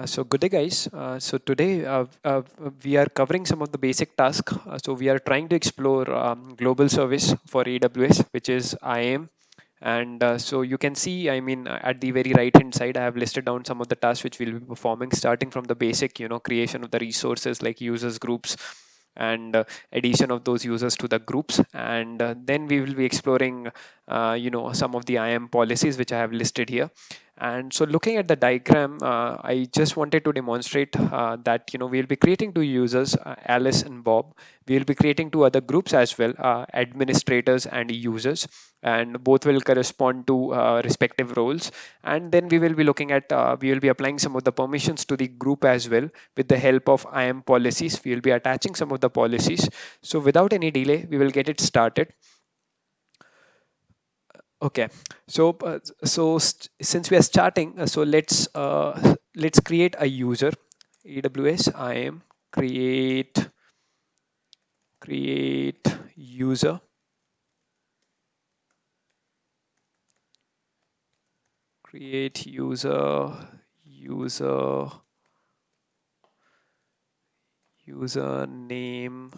So good day, guys. So today we are covering some of the basic tasks. So we are trying to explore global service for AWS, which is IAM. And so you can see, I mean, at the very right hand side, I have listed down some of the tasks which we'll be performing, starting from the basic, creation of the resources like users groups and addition of those users to the groups. And then we will be exploring, some of the IAM policies which I have listed here. And so looking at the diagram, I just wanted to demonstrate that we'll be creating two users, Alice and Bob. We'll be creating two other groups as well, administrators and users, and both will correspond to respective roles. And then we will be applying some of the permissions to the group as well with the help of IAM policies. We will be attaching some of the policies. So without any delay, we will get it started. Okay, since we are starting, so let's create a user. AWS IAM create user, create user name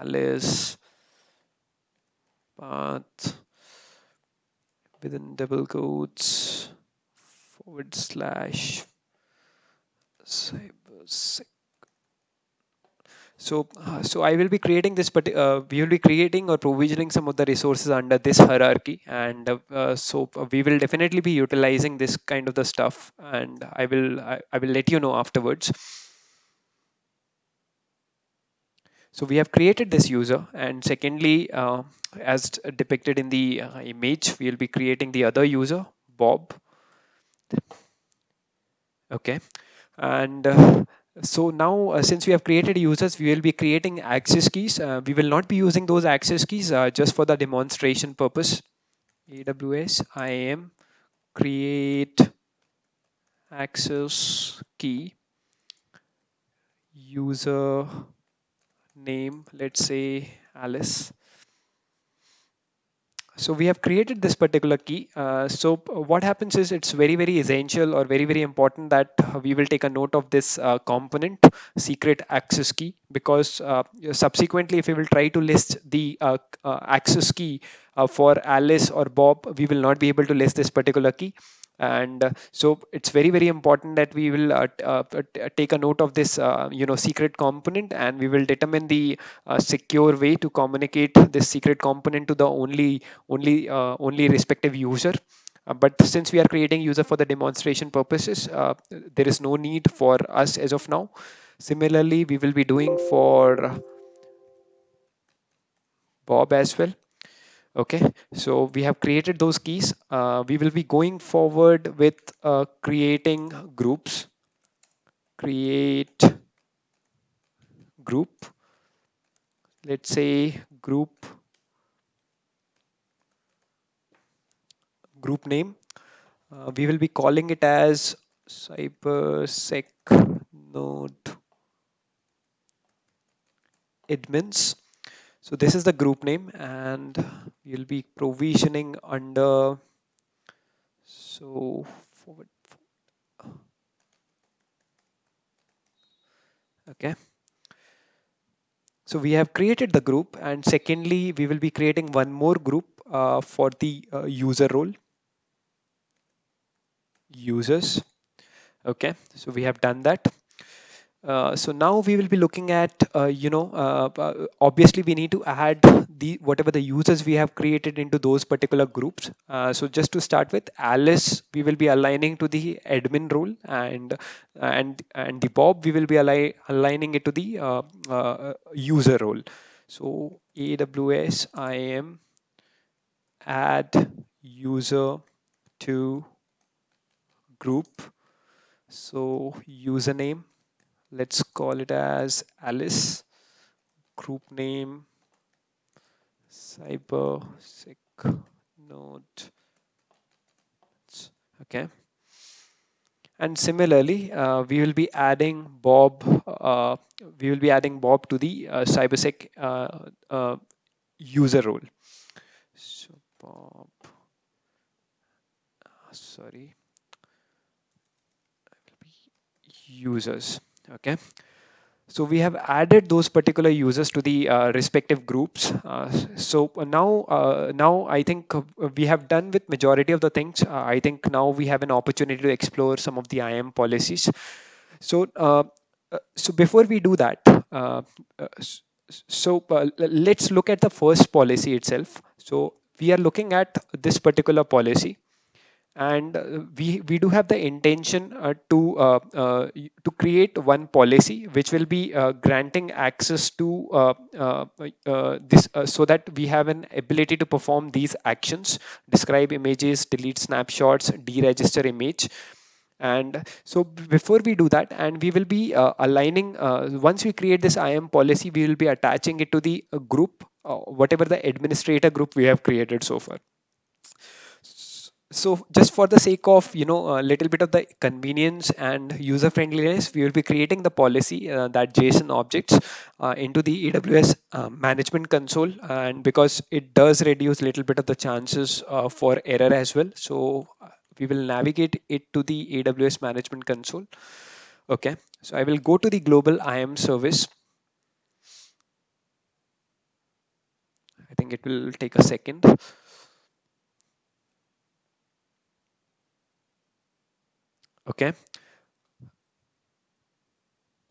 Alice, path within double quotes /cybersec. So I will be creating this, but we will be creating or provisioning some of the resources under this hierarchy, and we will definitely be utilizing this kind of the stuff, and I will let you know afterwards. So we have created this user, and secondly, as depicted in the image, we will be creating the other user, Bob. Okay, and so now since we have created users, we will be creating access keys. We will not be using those access keys just for the demonstration purpose. AWS IAM create access key user name, let's say Alice. So we have created this particular key. What happens is it's very essential or very important that we will take a note of this component secret access key, because subsequently if we will try to list the access key for Alice or Bob, we will not be able to list this particular key. And so it's very important that we will take a note of this secret component, and we will determine the secure way to communicate this secret component to the only respective user. But since we are creating user for the demonstration purposes, there is no need for us as of now. Similarly, we will be doing for Bob as well. Okay, so we have created those keys. We will be going forward with creating groups. Create group. Let's say group name. We will be calling it as cybersecnerd-admins. So this is the group name, and we'll be provisioning under, so forward. Okay, so we have created the group, and secondly we will be creating one more group for the user role, users. Okay, so we have done that. So now we will be looking at, obviously we need to add the whatever the users we have created into those particular groups. So just to start with, Alice we will be aligning to the admin role, and the Bob we will be aligning it to the user role. So AWS IAM add user to group. So username, let's call it as Alice. Group name cybersecnerd. Okay, and similarly we will be adding Bob. We will be adding Bob to the cybersec user role. So Bob, sorry, users. Okay, so we have added those particular users to the respective groups. Now I think we have done with majority of the things. I think now we have an opportunity to explore some of the IAM policies. So, so before we do that, s- let's look at the first policy itself. So we are looking at this particular policy, and we do have the intention to create one policy which will be granting access to this so that we have an ability to perform these actions: describe images, delete snapshots, deregister image. And so before we do that, and we will be aligning, once we create this IAM policy, we will be attaching it to the group, whatever the administrator group we have created so far. So just for the sake of a little bit of the convenience and user friendliness, we will be creating the policy, that JSON objects, into the AWS management console, and because it does reduce a little bit of the chances for error as well, so we will navigate it to the AWS management console. Okay, so I will go to the global IAM service. I think it will take a second. Okay.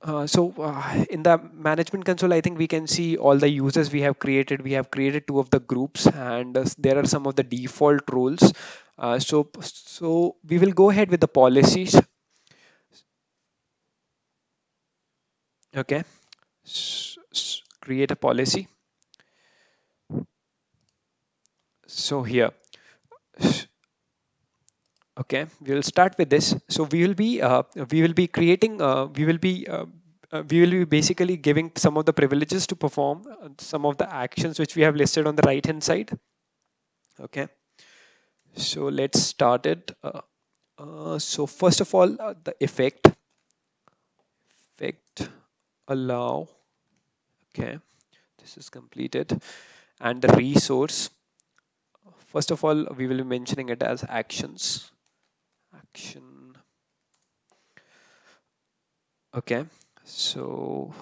In the management console, I think we can see all the users we have created. We have created two of the groups, and there are some of the default roles. So we will go ahead with the policies. Okay, create a policy. So here, okay, we will start with this. So we will be creating we will be basically giving some of the privileges to perform some of the actions which we have listed on the right hand side. Okay, so let's start it. So first of all, the effect allow. Okay, this is completed. And the resource, first of all, we will be mentioning it as actions. Action. Okay, so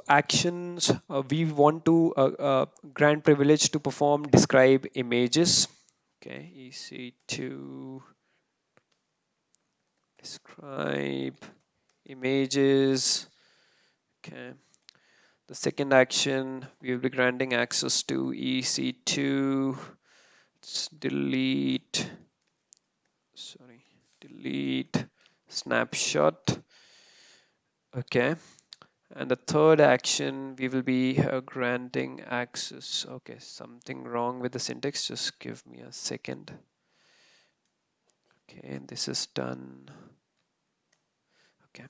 actions, we want to grant privilege to perform describe images. Okay, EC2 describe images. Okay, the second action, we will be granting access to EC2 delete, delete snapshot. Okay, and the third action, we will be granting access. Okay, something wrong with the syntax, just give me a second. Okay, and this is done. Okay,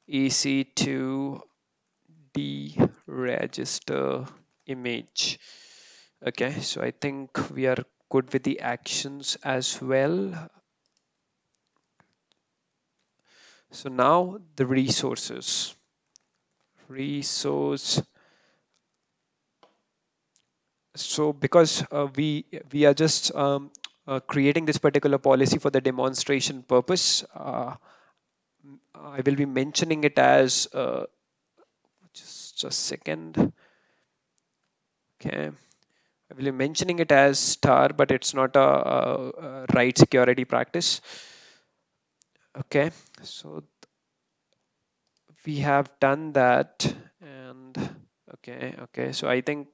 EC2 deregister image. Okay, so I think we are good with the actions as well. So now the resources. Resource. So because we are just creating this particular policy for the demonstration purpose, I will be mentioning it as just a second. Okay, I will be mentioning it as star, but it's not a right security practice. Okay, so we have done that, and okay, so I think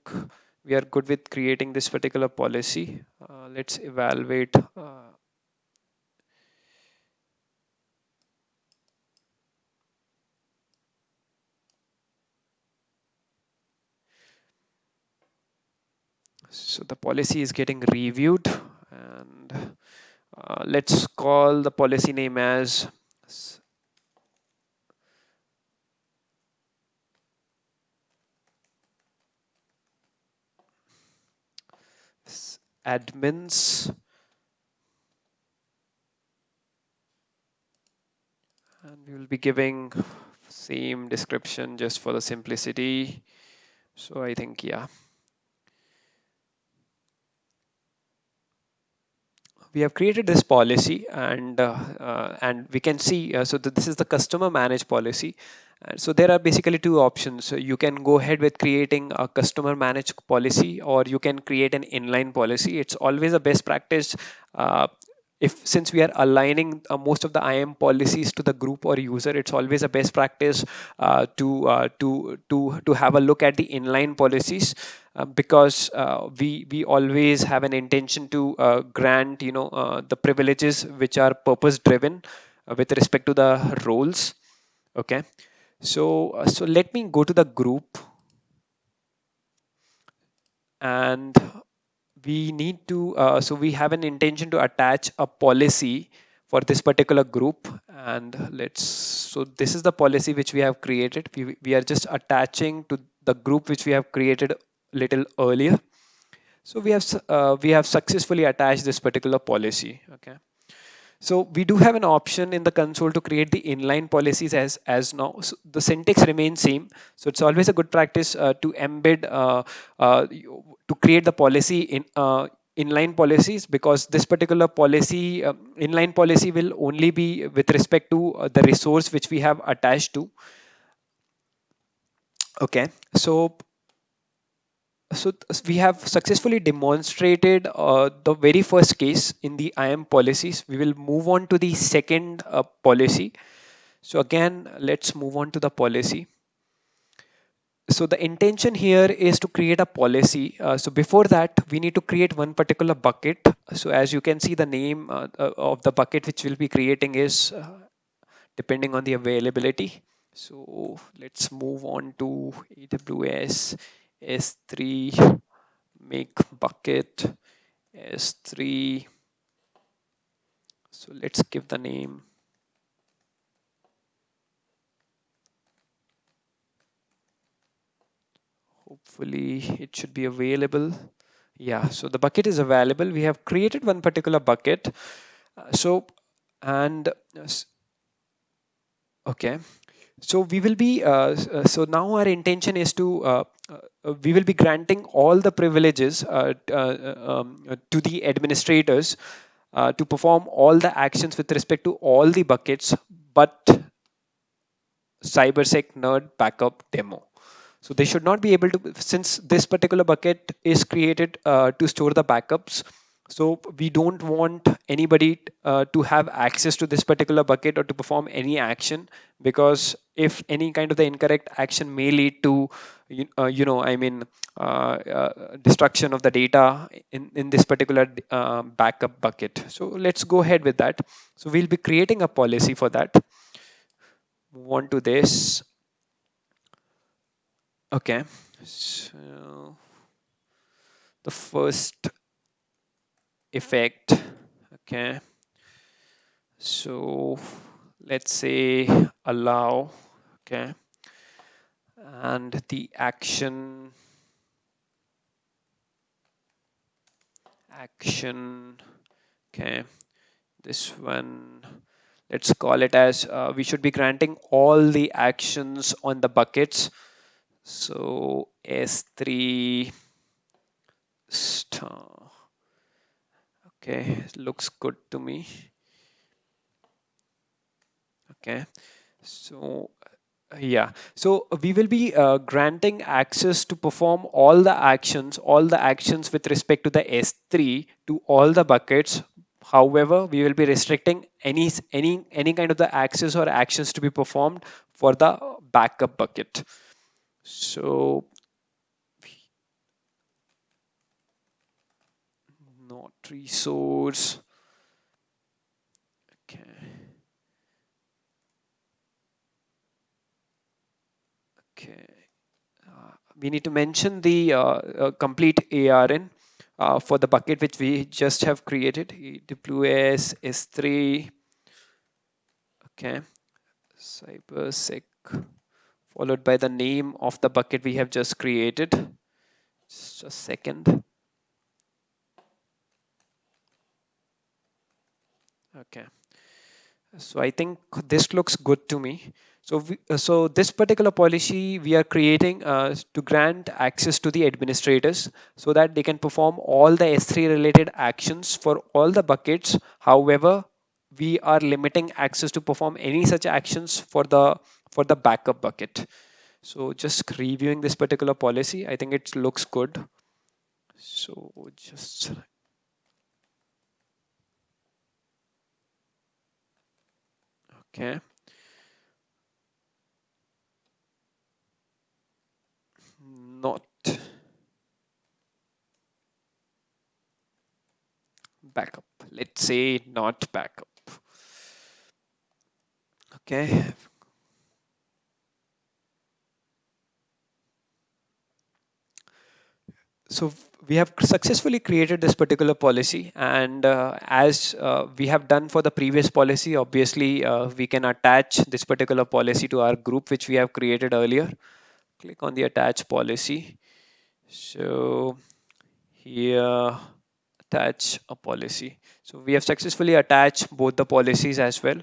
we are good with creating this particular policy. Let's evaluate. So the policy is getting reviewed, and let's call the policy name as admins, and we will be giving same description just for the simplicity. So I think, yeah. we have created this policy, and we can see so that this is the customer managed policy. And so there are basically two options. So you can go ahead with creating a customer managed policy, or you can create an inline policy. It's always a best practice, if since we are aligning most of the IAM policies to the group or user, it's always a best practice to have a look at the inline policies, because we always have an intention to grant the privileges which are purpose driven with respect to the roles. Okay, so let me go to the group, and we need to so we have an intention to attach a policy for this particular group. And let's so this is the policy which we have created. We are just attaching to the group which we have created little earlier. So we have successfully attached this particular policy. Okay, so we do have an option in the console to create the inline policies as now. So the syntax remains same. So it's always a good practice to embed to create the policy in inline policies, because this particular policy inline policy will only be with respect to the resource which we have attached to. Okay, so we have successfully demonstrated the very first case in the IAM policies. We will move on to the second policy. So again, let's move on to the policy. So the intention here is to create a policy. So before that, we need to create one particular bucket. So as you can see, the name of the bucket which we'll be creating is depending on the availability. So let's move on to AWS S3 make bucket S3. So let's give the name. Hopefully it should be available. Yeah, so the bucket is available. We have created one particular bucket. And okay, so we will be so now our intention is to we will be granting all the privileges to the administrators to perform all the actions with respect to all the buckets, but cybersecnerd-backup-demo. So they should not be able to, since this particular bucket is created to store the backups. So we don't want anybody to have access to this particular bucket or to perform any action, because if any kind of the incorrect action may lead to, destruction of the data in this particular backup bucket. So let's go ahead with that. So we'll be creating a policy for that. Move on to this. Okay, so the first effect. Okay, so let's say allow. Okay, and the action. Okay, this one, let's call it as we should be granting all the actions on the buckets. So S3 star. Okay, looks good to me. Okay, so yeah, so we will be granting access to perform all the actions with respect to the S3 to all the buckets. However, we will be restricting any kind of the access or actions to be performed for the backup bucket. So not resource. Okay. Okay. We need to mention the complete ARN for the bucket which we just have created. AWS S3. Okay. Cybersec followed by the name of the bucket we have just created. Just a second. Okay. So I think this looks good to me. So this particular policy we are creating to grant access to the administrators so that they can perform all the S3 related actions for all the buckets. However, we are limiting access to perform any such actions for the backup bucket. So just reviewing this particular policy, I think it looks good. So just okay, not backup. Let's say not backup. Okay, so we have successfully created this particular policy, and as we have done for the previous policy, obviously we can attach this particular policy to our group which we have created earlier. Click on the attach policy. So here, attach a policy. So we have successfully attached both the policies as well.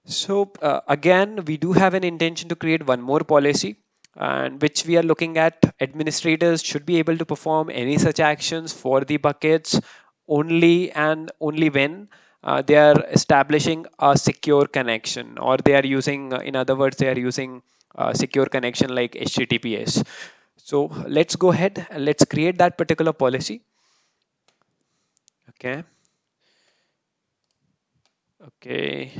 So again, we do have an intention to create one more policy, and which we are looking at administrators should be able to perform any such actions for the buckets only and only when they are establishing a secure connection, or they are using, in other words, they are using secure connection like HTTPS. So let's go ahead and let's create that particular policy. Okay. Okay.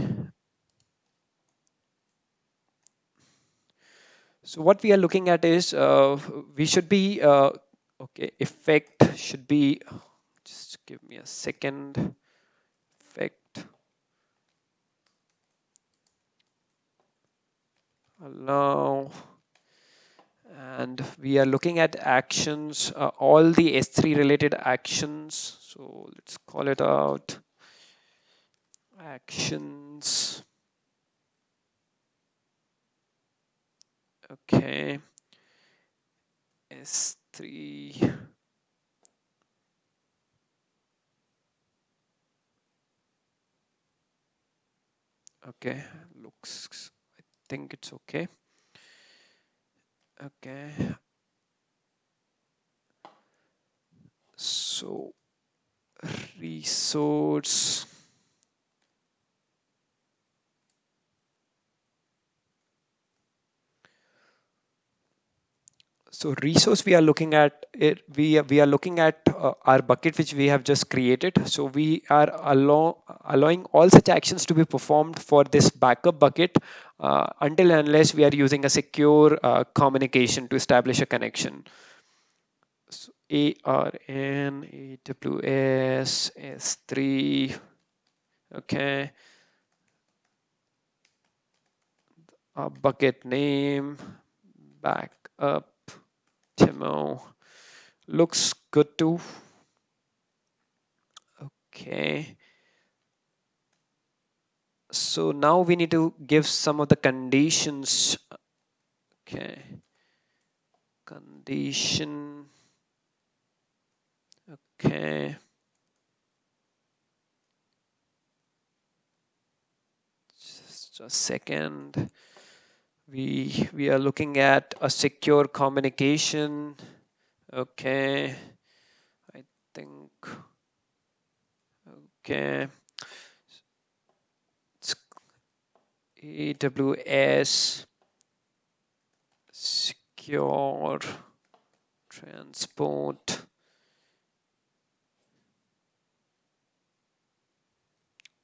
So what we are looking at is we should be okay. Effect should be, just give me a second. Effect allow, and we are looking at actions, all the S3 related actions. So let's call it out actions. Okay, S3. Okay, looks, I think it's okay. Okay, so resource. So resource we are looking at it, we are looking at our bucket which we have just created. So we are allowing all such actions to be performed for this backup bucket until and unless we are using a secure communication to establish a connection. So ARN, AWS, S3, okay, bucket name, backup, demo, looks good too. Okay. So now we need to give some of the conditions. Okay. Condition. Okay. Just a second. We are looking at a secure communication. Okay. I think. Okay. It's AWS secure transport.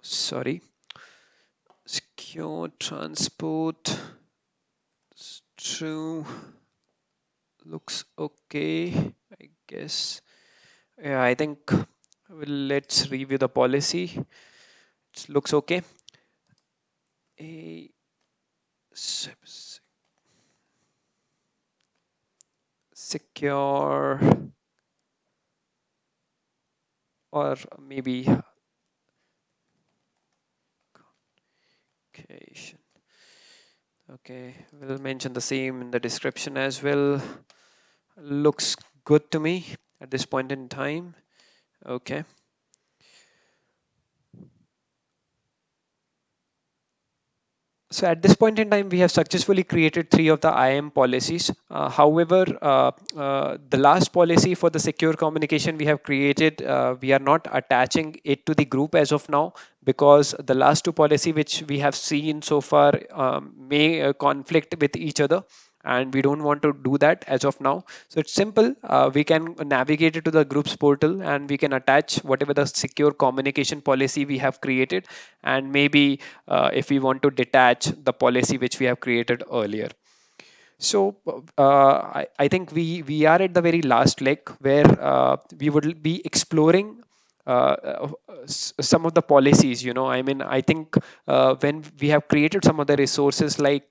Sorry. Secure transport. True. Looks okay, I guess. Yeah, I think let's review the policy. It looks okay. A secure, or maybe location. Okay, we'll mention the same in the description as well. Looks good to me at this point in time. Okay. So at this point in time, we have successfully created 3 of the IAM policies. However, the last policy for the secure communication we have created, we are not attaching it to the group as of now, because the last 2 policy which we have seen so far may conflict with each other, and we don't want to do that as of now. So it's simple. We can navigate it to the groups portal, and we can attach whatever the secure communication policy we have created, and maybe if we want to detach the policy which we have created earlier. So I think we are at the very last leg where we would be exploring some of the policies. I mean, I think when we have created some of the resources like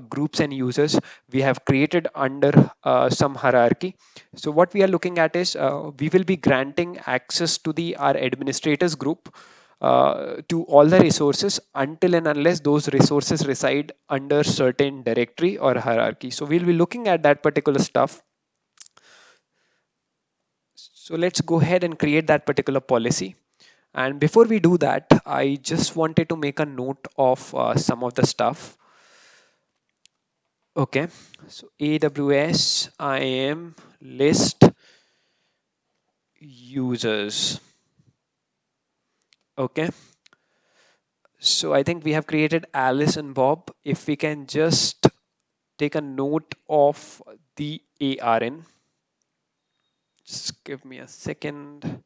groups and users, we have created under some hierarchy. So what we are looking at is we will be granting access to the our administrators group to all the resources until and unless those resources reside under certain directory or hierarchy. So we'll be looking at that particular stuff. So let's go ahead and create that particular policy. And before we do that, I just wanted to make a note of some of the stuff. Okay, so AWS IAM list users. Okay, so I think we have created Alice and Bob. If we can just take a note of the ARN. Just give me a second.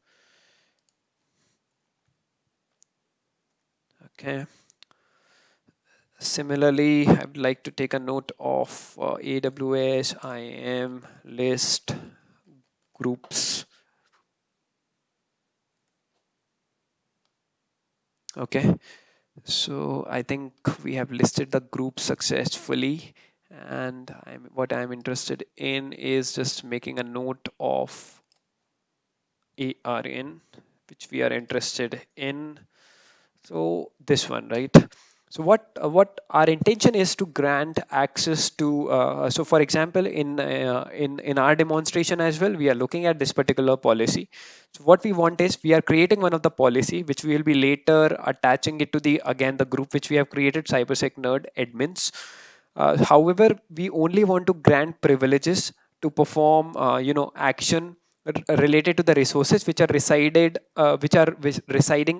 Okay. Similarly, I would like to take a note of AWS IAM list groups. Okay. So I think we have listed the group successfully, and what I'm interested in is just making a note of ARN, which we are interested in. So this one, right? So what our intention is to grant access to. So for example, in our demonstration as well, we are looking at this particular policy. So what we want is we are creating one of the policy which we will be later attaching it to the again the group which we have created, cybersecnerd-admins. However, we only want to grant privileges to perform action related to the resources which are residing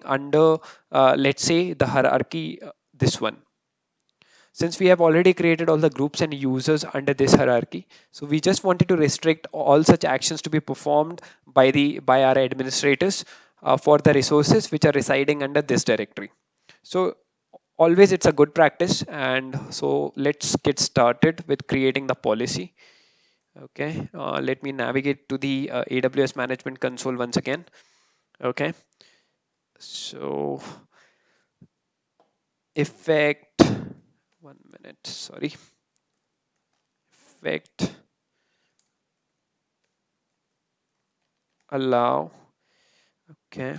under let's say the hierarchy, this one. Since we have already created all the groups and users under this hierarchy, so we just wanted to restrict all such actions to be performed by our administrators for the resources which are residing under this directory. So always it's a good practice, and so let's get started with creating the policy. Okay, let me navigate to the AWS management console once again. Okay, so effect, 1 minute, sorry, effect allow. Okay,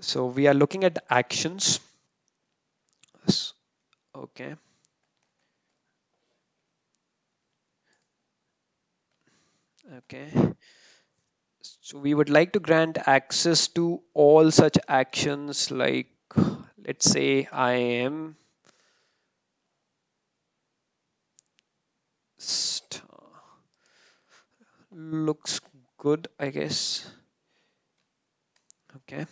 so we are looking at the actions. Okay, okay, so we would like to grant access to all such actions like, let's say IAM looks good, I guess. Okay,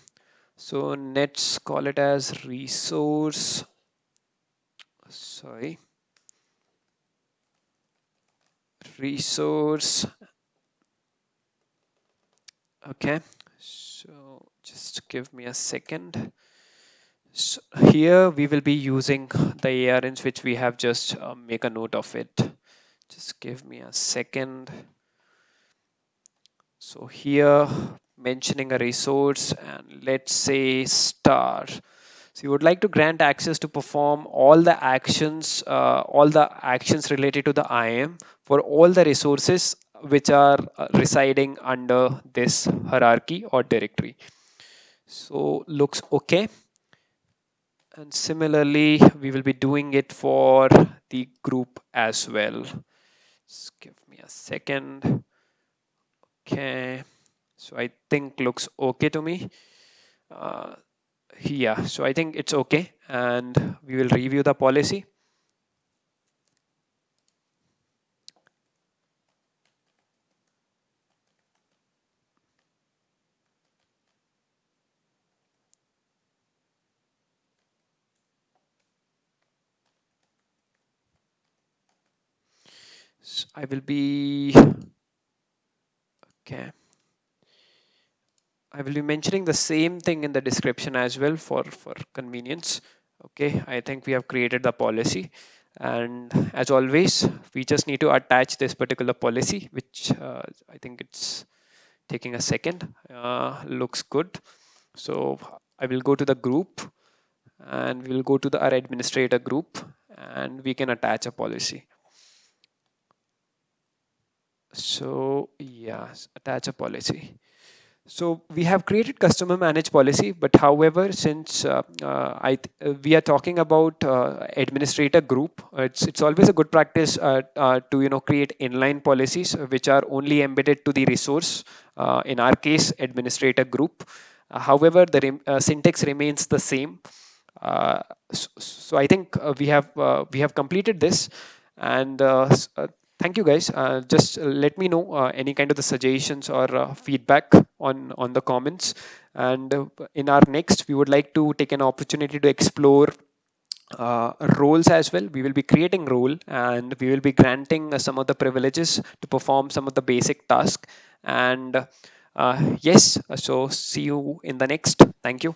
so let's call it as resource, sorry, resource. Okay, so just give me a second. So here we will be using the ARNs which we have just make a note of it. Just give me a second. So here mentioning a resource, and let's say star. So you would like to grant access to perform all the actions related to the IAM for all the resources which are residing under this hierarchy or directory. So looks okay. And similarly, we will be doing it for the group as well. Just give me a second. Okay. So I think looks okay to me. Uh, Yeah, so I think it's okay, and we will review the policy. I will be okay. I will be mentioning the same thing in the description as well for convenience. Okay, I think we have created the policy, and as always, we just need to attach this particular policy, which I think it's taking a second. Looks good. So I will go to the group, and we will go to the our administrator group, and we can attach a policy. So yes, attach a policy. So we have created customer manage policy, but however, since we are talking about administrator group, it's always a good practice to create inline policies which are only embedded to the resource. In our case, administrator group. However, the syntax remains the same. Uh, so I think we have completed this, and thank you guys. Just let me know any kind of the suggestions or feedback on the comments. And in our next, we would like to take an opportunity to explore roles as well. We will be creating role, and we will be granting some of the privileges to perform some of the basic tasks. And yes, so see you in the next. Thank you.